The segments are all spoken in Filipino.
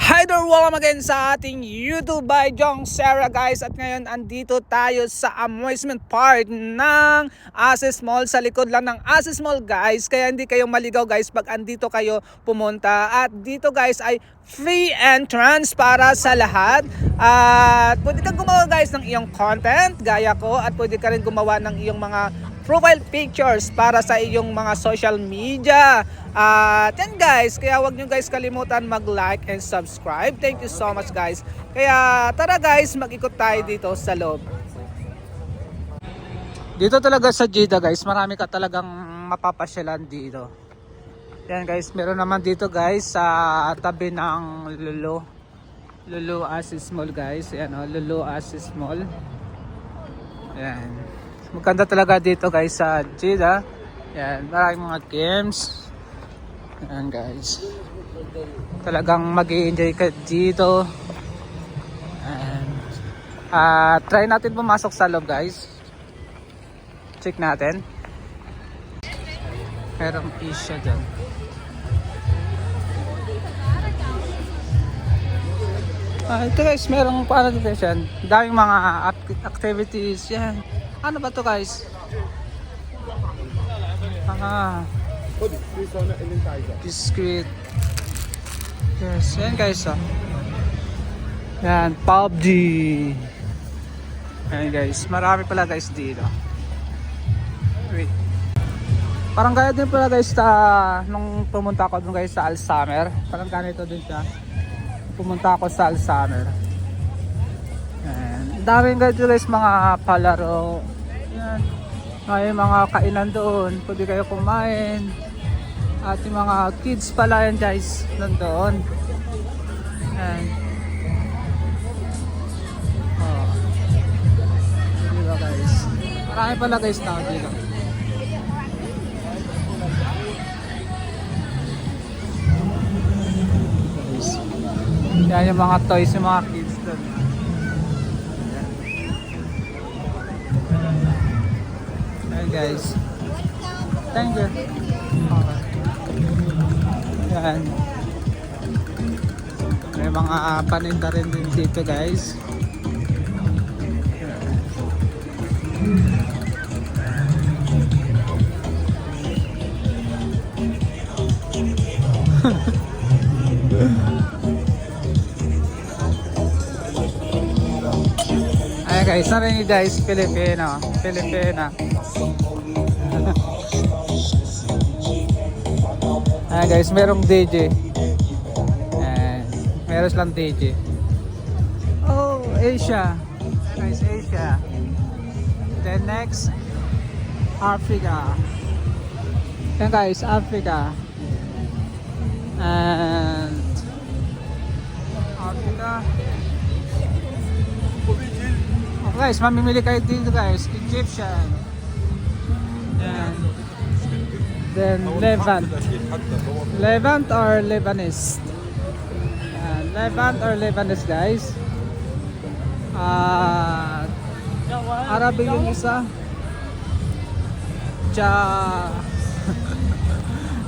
Hi there, welcome again sa ating YouTube by Jong Sarah guys. At ngayon andito tayo sa amusement park ng Access Mall. Sa likod lang ng Access Mall guys. Kaya hindi kayo maligaw guys pag andito kayo pumunta. At dito guys ay free entrance para sa lahat. At pwede kang gumawa guys ng iyong content gaya ko. At pwede ka rin gumawa ng iyong mga profile pictures para sa iyong mga social media. Yan guys, kaya wag nyo guys kalimutan mag-like and subscribe. Thank you so much guys. Kaya tara guys, mag-ikot tayo dito sa loob. Dito talaga sa Jeddah guys, marami ka talagang mapapasyalan dito. Yan guys, meron naman dito guys sa tabi ng Lulu Access Mall guys. Yan o, Lulu Access Mall. Yan. Maganda talaga dito guys sa Jeddah. Yan, maraming mga games. Yan guys. Talagang mag-i-enjoy ka dito. And try natin pumasok sa loob guys. Check natin. Merong Asia dyan. Ito guys, merong paano dito yan. Daming mga activities. Yan. Ano ba to guys? Biscuit. Yes, yan guys oh. Yan, PUBG. Yan guys, marami pala guys dito. Wait. Parang gaya din pala guys nung pumunta ako dun guys sa Alsamer. Parang ganito din siya. Pumunta ako sa Alsamer. Yan. Daming guys mga palaro. Yan. May mga kainan doon, pwede kayo kumain. At yung mga kids pala yan guys, nandoon. Yan. Oh. Diba guys? Marami pala guys na dito. Yan yung mga toys, yung mga kids doon. Guys, thank you. Okay. Yan. May mga paninda rin din dito guys. Ayan guys, narinig guys, Pilipina. Ayan guys, merong DJ. Ayan, meron silang DJ. Oh, Asia. Ayan guys, Asia. Then next, Africa. Ayan guys, Africa. And Africa. Okay guys, mamimili kayo dito guys. Egyptian. Ayan. Then Levant or Lebanese. Levant or Lebanese guys. Arabic yung isa.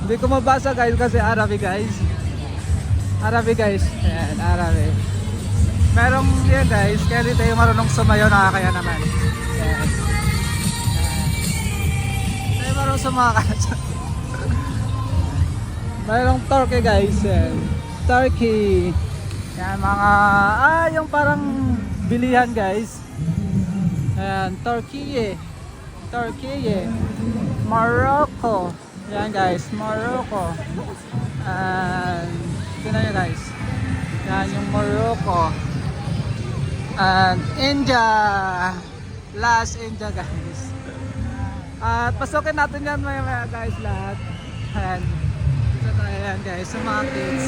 Hindi ko mabasa guys kasi Arabic guys. Ayan, Arabic. Merong yan guys, kaya dito yung marunong sumayaw, nakakaya naman. Ayan. Tayo marunong sumayaw. Mayroong Turkey guys, yan. Turkey. Yan mga, yung parang bilihan guys. Ayan, Turkey. Morocco. Yan guys, Morocco. And, tingnan nyo guys. Yan yung Morocco. And, India. Last India guys. At pasukin natin yan maya guys lahat. Ayan. Ayan guys, sa mga kids.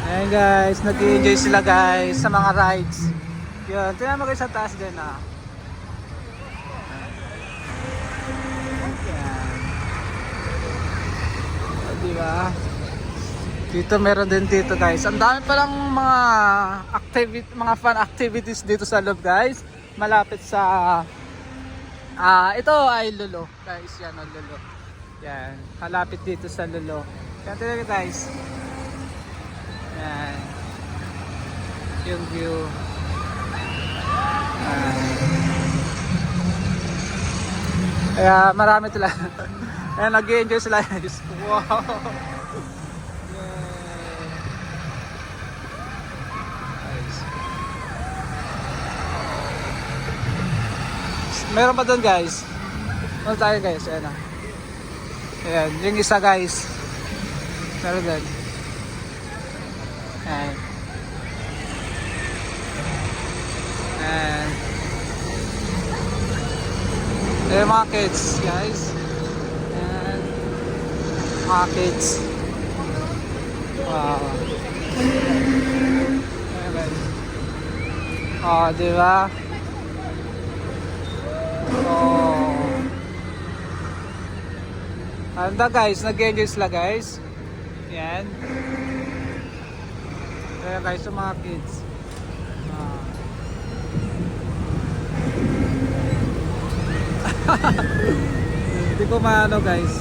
Ayan guys, nag-enjoy sila guys sa mga rides. Yun, tingnan mo guys sa taas din ah. Ayan. Diba? Dito meron din dito guys. Ang dami palang mga fun activities dito sa loob guys. malapit sa ito ay Lulo guys, yan ang Lulo. Yan, malapit dito sa Lulo. Yan talaga guys. Yan. Yung view. Kaya marami talaga. Kaya nag-enjoy sila guys. Wow. Meron pa doon guys. Ano tayo guys? Ayan o. Ayan. Yung isa guys. Meron doon. Ayan. Ayan. Ayan mga kids guys. Ayan. Mga kids. Wow. Ayan guys. Oh, diba? Oh. Anda guys, nag-enjoy sila guys. Yan. Kaya guys, yung mga kids. Hindi ko maano guys.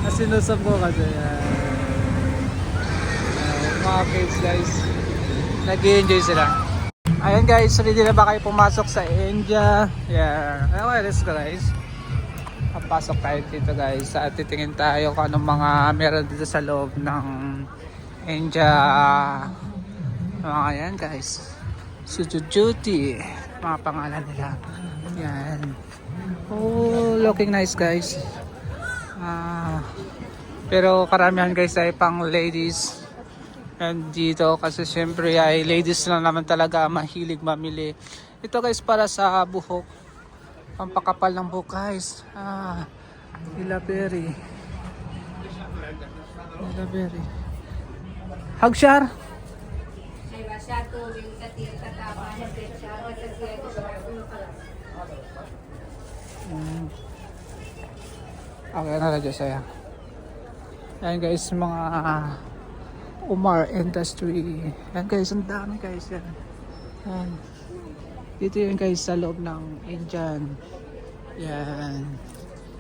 Nasinusap ko kasi. Mga kids guys. Nag-enjoy sila. Ayan guys, ready na ba kayo pumasok sa India? Yeah. Okay, let's go guys. Papasok tayo dito guys. At titingin tayo kung anong mga meron dito sa loob ng India. Mga yan guys. Suzuki. Mga pangalan nila. Yan. Oh, looking nice guys. Pero karamihan guys ay pang ladies. And dito kasi syempre ay ladies lang naman talaga mahilig mamili. Ito guys para sa buhok. Pampakapal ng buhok guys. Ilaberry. Ilaberry. Hagshar. Okay na radyo saya. Ayan guys mga Umar Industry. Yan guys, ang dami guys yan. Yan. Dito yun guys sa loob ng Indian. Yan.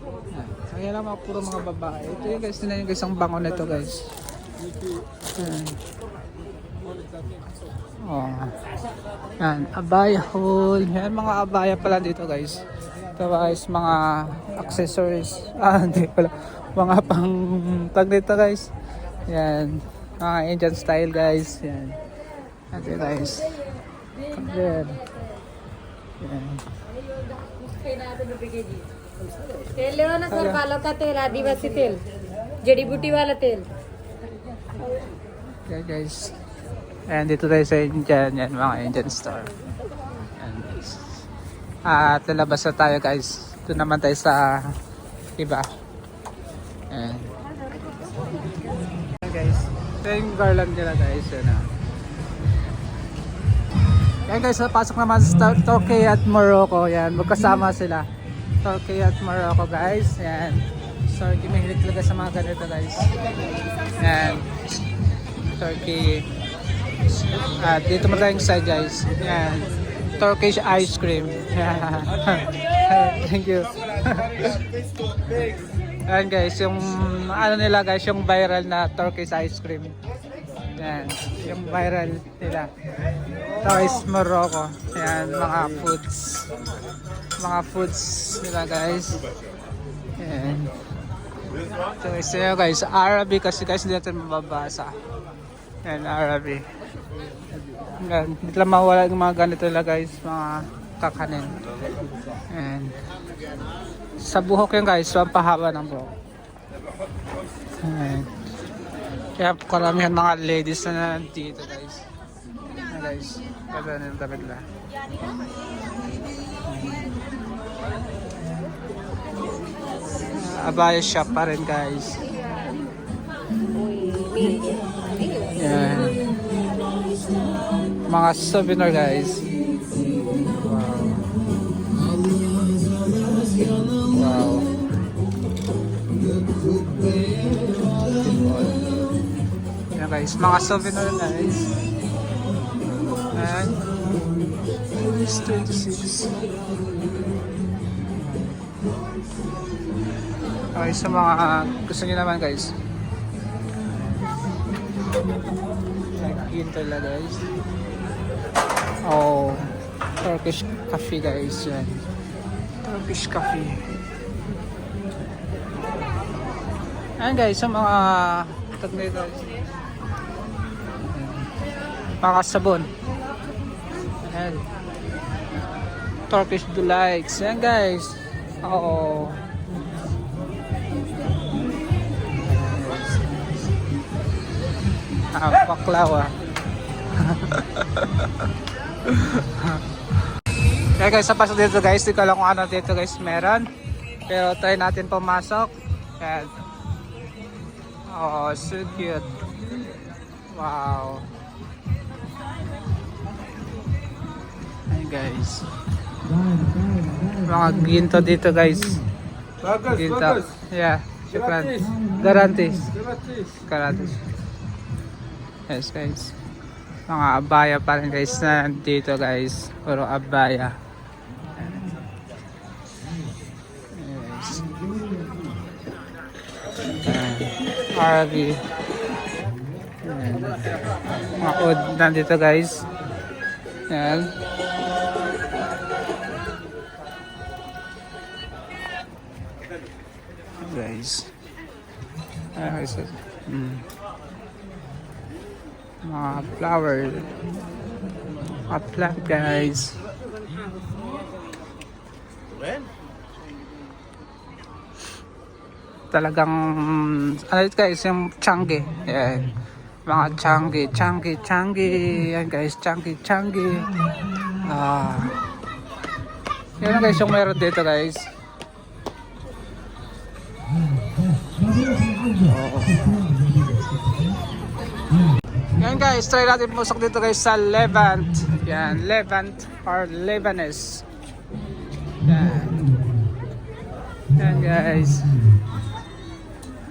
Yan. Kaya naman puro mga babae. Ito yun guys, tingnan yun guys ang bango nito guys. Yan. Oh. Yan, abaya hole. Yan mga abaya pala dito guys. Ito guys, mga accessories. Hindi pala. Mga pang tag dito guys. Yan. Mga Indian style guys. Yan. Ate guys. Compare. Yan. तेल ले ना सर बालों का तेल आदिवासी तेल जड़ी बूटी वाला तेल Yan guys. Ayan dito tayo sa Indian. Yan mga Indian store. Yan guys. At lalabas na tayo guys. Ito naman tayo sa iba. Ayan. Yan guys. Ito yung garland nila guys. Yan na. Yan guys, pasok naman sa Turkey at Morocco. Yan, magkasama sila. Turkey at Morocco guys. Yan. So, mahilig talaga sa mga ganito guys. Yan. Turkey. At dito mo tayong side guys. Yan. Turkish ice cream. Yan. Thank you. Yan guys, yung ano nila guys, yung viral na Turkish ice cream. Yan, yung viral nila. Ito is Morocco. Yan, mga foods. Mga foods nila guys. Yan. Ito is yun guys, Arabic kasi guys hindi natin mababasa. Yan, Arabic. Yan, hindi lang mawala yung mga ganito nila guys, mga kakanin. Yan. Sa buhok yun guys, so ang pahaba ng buhok. Yan. Kaya karamihan mga ladies na nandito guys. Yan guys, ganda na yung damit nila. Abaya shop pa rin guys. Yan. Mga souvenir guys. Wow. Wow. Yan guys, mga souvenir guys. Ayan. It's 26. Okay, sa mga gusto niyo naman guys. Yun talaga guys. Oh, Turkish coffee guys. Yan. Turkish coffee. Ayan guys, sa mga tagnay guys. Mga sabon. Ayan. Turkish delights. Ayan guys. Oo. Baklawa. Kaya guys, sa pasok dito guys, di ko alam kung ano dito guys meron. Pero try natin pumasok. Ayan. Oh, so cute. Wow. Hey guys. Mga ginto dito guys. Ginto. Yeah. Syukran. Garantis. Garantis. Yes guys. Mga abaya pa rin guys na dito guys. Puro abaya. Yes. Arabi. Mga oud nandito guys. Yan. Guys. Guys. Mga flower. Mga plant guys. Talagang ano ito guys, yung changi. Yan. Mga changi. Yan guys, changi. Yan guys yung meron dito guys. Yan guys, try natin pumusok dito guys sa Levant. Yan, Levant or Lebanese. Yan guys.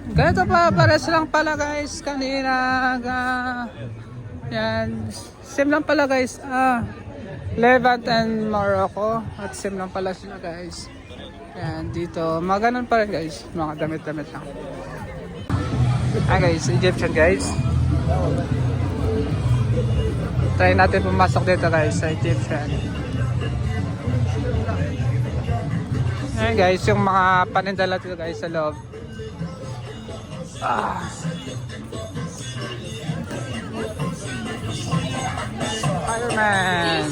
Ganito pa, pares lang pala guys kanina. Yan, same lang pala guys. Levant and Morocco. At same lang pala sila guys. Yan, dito, mga ganun pa rin guys. Mga damit-damit lang. Guys, Egyptian guys. Try natin pumasok dito guys sa Egyptian. Ayan guys, yung mga panindala dito guys sa loob. Spider-Man.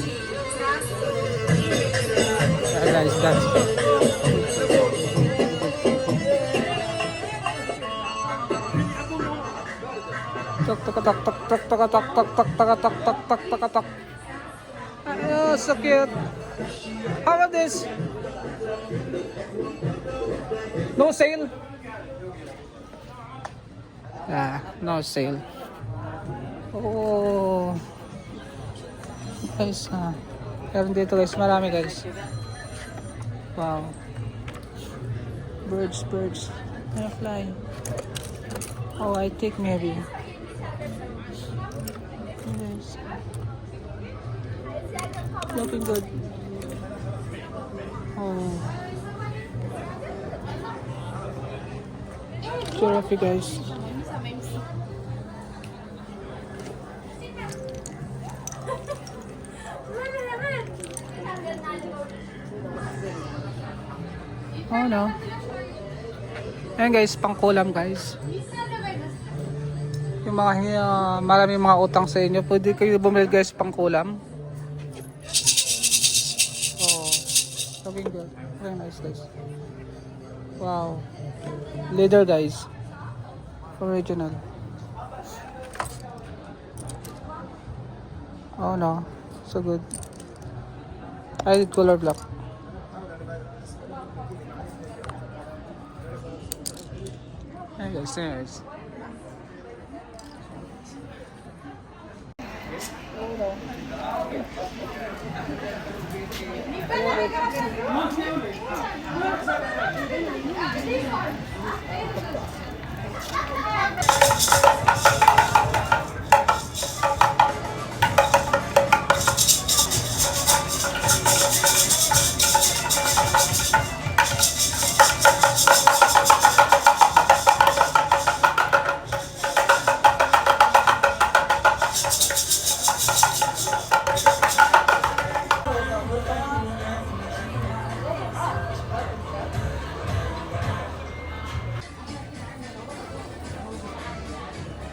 Ayan guys, that's it. Tak. Oh, so cute. How about this? No sale? No sale. Oh. Guys, meron dito guys, marami guys. Wow. Birds. They're flying. Oh, I think maybe. Yes. Looking good. Oh. Giraffe guys. Oh no. Ayan guys, pangkulam guys. Yung mga maraming mga utang sa inyo, pwede kayo bumili guys pangkulam. Oh, looking good. Very nice guys. Wow. Leather guys. Original. Oh no. So good. I did color block. Hey guys.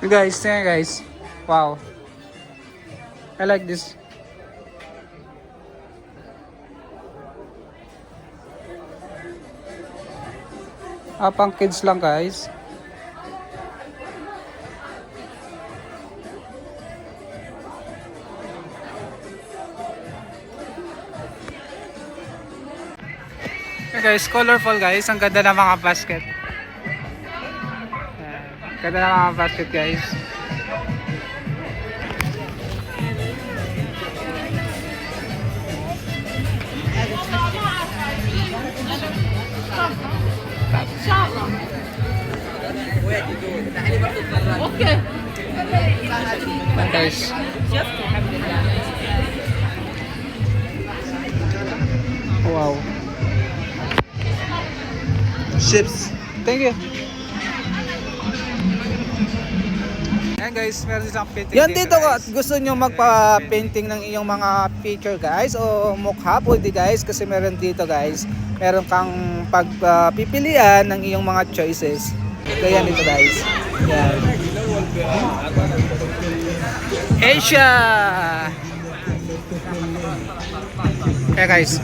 Guys, tingnan guys. Wow. I like this. Pang kids lang guys. Okay guys, colorful guys. Ang ganda ng mga basket. Ganda ng mga basket guys. Okay. Guys. Wow. Chips. Thank you. Ayan guys, meron silang painting Yan dito ko, at guys. gusto nyo magpa-painting ng iyong mga picture guys o mukha, pwede guys kasi meron dito guys. Meron kang pagpipilian ng iyong mga choices. Kaya dito guys. Yan. Asia! Okay guys.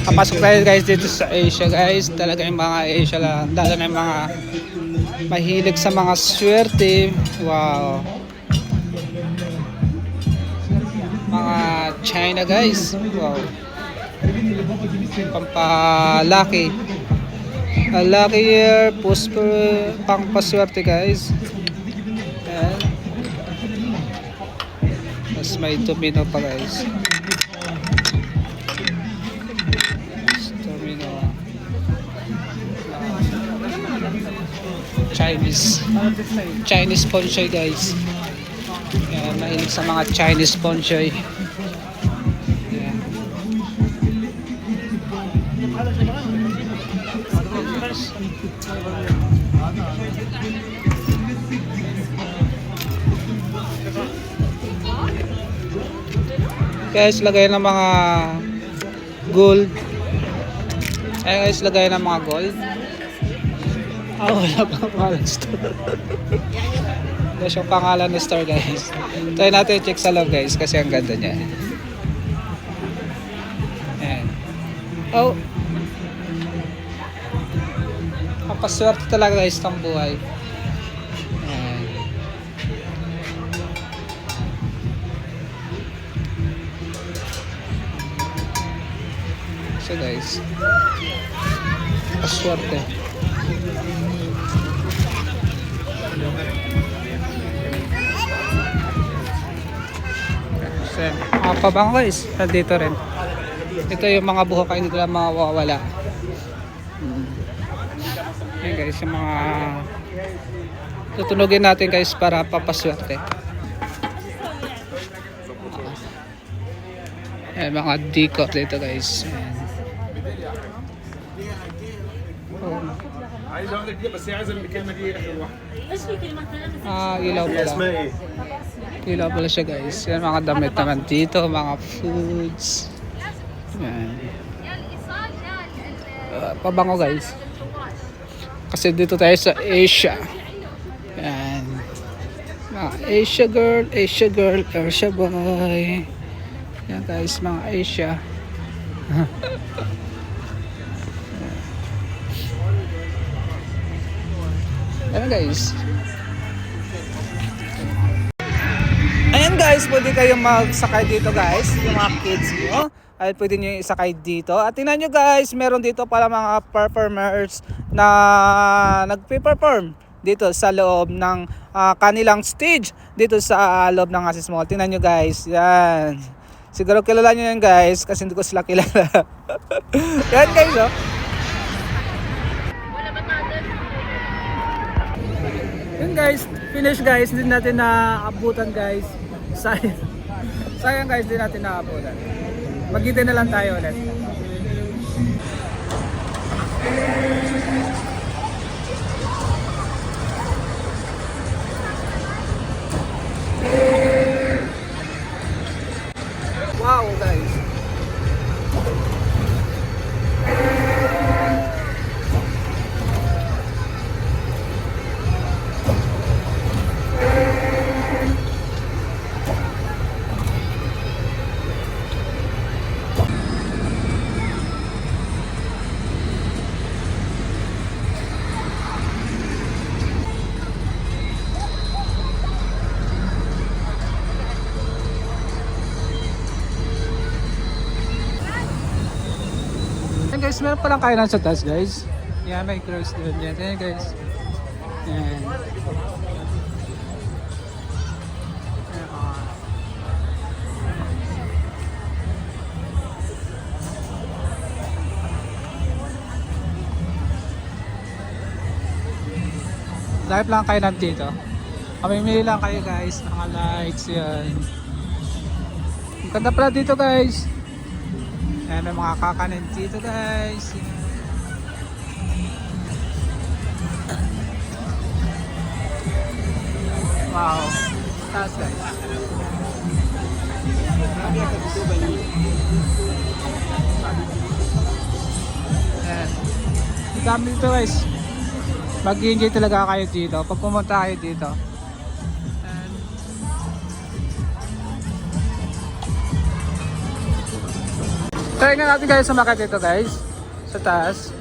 Kapasok tayo guys dito sa Asia guys. Talaga yung mga Asia lang. Lalo na yung mga mahilig sa mga swerte. Wow. Mga China guys. Wow. Pampalaki. Lucky year. Pang paswerte guys. Ayan. Tapos may domino pa guys. Domino. Chinese ponchoy guys. Ayan, mahilig sa mga Chinese ponchoy. Ayan. Guys, lagay ng mga gold. Ayan guys, lagay ng mga gold. Wala pang pangalan store. Wala siyang pangalan na store guys. Try natin check sa loob guys kasi ang ganda niya. Ayan. Oh. Kapaswerte talaga guys ng buhay. Ayan. So guys, paswerte. Mga pabango guys, nandito rin. Ito yung mga buhok ay hindi lang mawawala. Ayan guys, yung mga tutunugin natin guys para papaswerte. Ayan, mga decor dito guys. Ayan. Ilaw pala. Ilaw pala siya guys. Yan mga damit naman dito, mga foods. Yan. Pabango guys. Kasi dito tayo sa Asia. Yan. Mga Asia girl, Asia boy. Yan guys, mga Asia. Ayan guys. Ayan guys, pwede kayong magsakay dito guys. Yung mga kids nyo ay pwede nyo isakay dito. At tingnan nyo guys, meron dito pala mga performers na nagpe-perform dito sa loob ng kanilang stage dito sa loob ng Asis Mall. Tingnan nyo guys, yan. Siguro kilala nyo yan guys kasi hindi ko sila kilala. Yan guys oh. Yun guys, finish guys, hindi natin naabutan guys. Sayang guys, hindi natin naabutan. Magkita na lang tayo ulit. Wow guys. guys, meron palang kainan sa taas guys. Yan, may cross doon. Yan, yan guys. Yan. Live lang kayo lang dito. Mamimili lang kayo guys. Mga lights yan. Ang ganda pala dito guys. Ayan, may mga kakanin dito guys. Wow. Taas guys. Ayan. Ang dami dito guys. Mag-enjoy talaga kayo dito pag pumunta kayo dito. And try nga natin guys sumakit dito guys sa taas.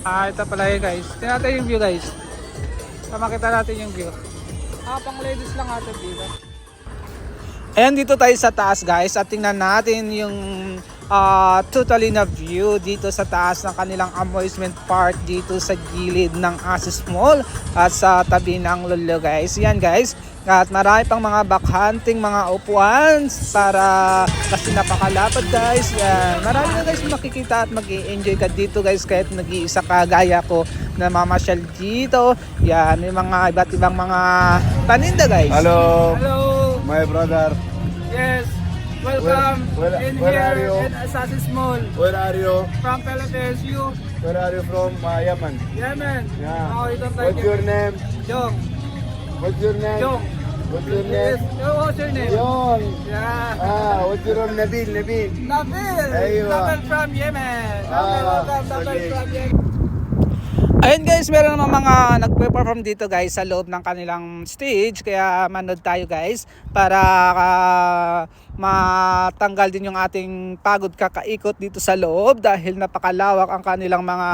Ito pala yun guys. Tingnan natin yung view guys. Makita natin yung view. Pang ladies lang natin dito. Ayan, dito tayo sa taas guys at tingnan natin yung totally na view dito sa taas ng kanilang amusement park dito sa gilid ng Asis Mall at sa tabi ng Lolo guys. Yan guys. At marami pang mga backhanting mga upuan para kasi napakalapad guys. Yan. Marami na guys makikita at mag-i-enjoy ka dito guys kahit nag-iisa ka gaya ko na mamasyal dito. Yan, may mga iba't ibang mga paninda guys. Hello, Hello. my brother. Yes. Welcome Where in are here you? in Asis Mall. Where are you? From Philippines, you. Where are you from? Yemen. Yemen. Yeah. Oh, you don't like What's your name? Jong. What's your name? Jong. What's your Yes. name? Oh, what's your name? Yon. Yeah. What's your name? Nabil. Nabil. Nabil. Aywa. Nabil from Yemen. Nabil, welcome. Nabil okay. from Yemen. Ayun guys, meron naman mga nagpe-perform dito guys sa loob ng kanilang stage. Kaya manood tayo guys para matanggal din yung ating pagod kakaikot dito sa loob dahil napakalawak ang kanilang mga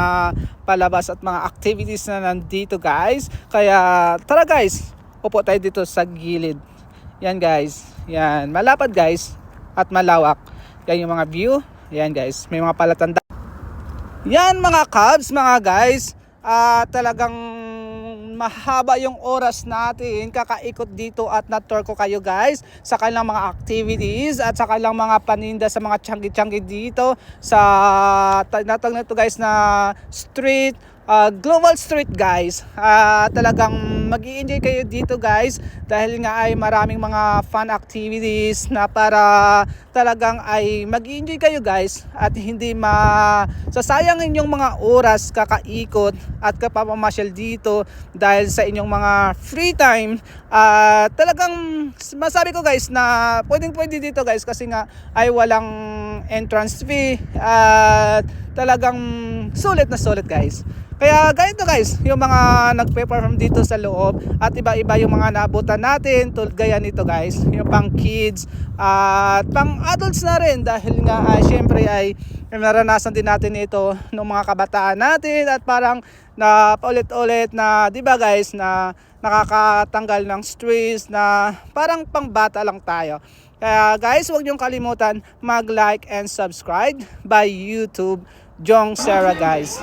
palabas at mga activities na nandito guys. Kaya tara guys, upo tayo dito sa gilid. Yan guys, yan, malapad guys at malawak. Yan yung mga view. Yan guys, may mga palatanda. Yan mga Cubs, mga guys. Talagang mahaba yung oras natin kakaikot dito at na-tour ko kayo guys sa kanilang mga activities at sa kanilang mga paninda sa mga tiyanggi-tiyanggi dito sa natag na to guys na street, Global Street guys. Talagang mag-i-enjoy kayo dito guys dahil nga ay maraming mga fun activities na para talagang ay mag-i-enjoy kayo guys at hindi masasayangin yung mga oras kakaikot at kapapamasyal dito dahil sa inyong mga free time. Talagang masabi ko guys na pwede dito guys kasi nga ay walang entrance fee at talagang sulit na sulit guys. Kaya ganito guys, yung mga nagpe-perform dito sa loob at iba-iba yung mga naabutan natin tulad gaya nito guys, yung pang kids at pang adults na rin dahil nga syempre ay naranasan din natin ito ng mga kabataan natin at parang na paulit-ulit na 'di ba guys na nakakatanggal ng stress na parang pangbata lang tayo. Kaya guys, huwag niyong kalimutan mag-like and subscribe by YouTube Jong Sarah guys.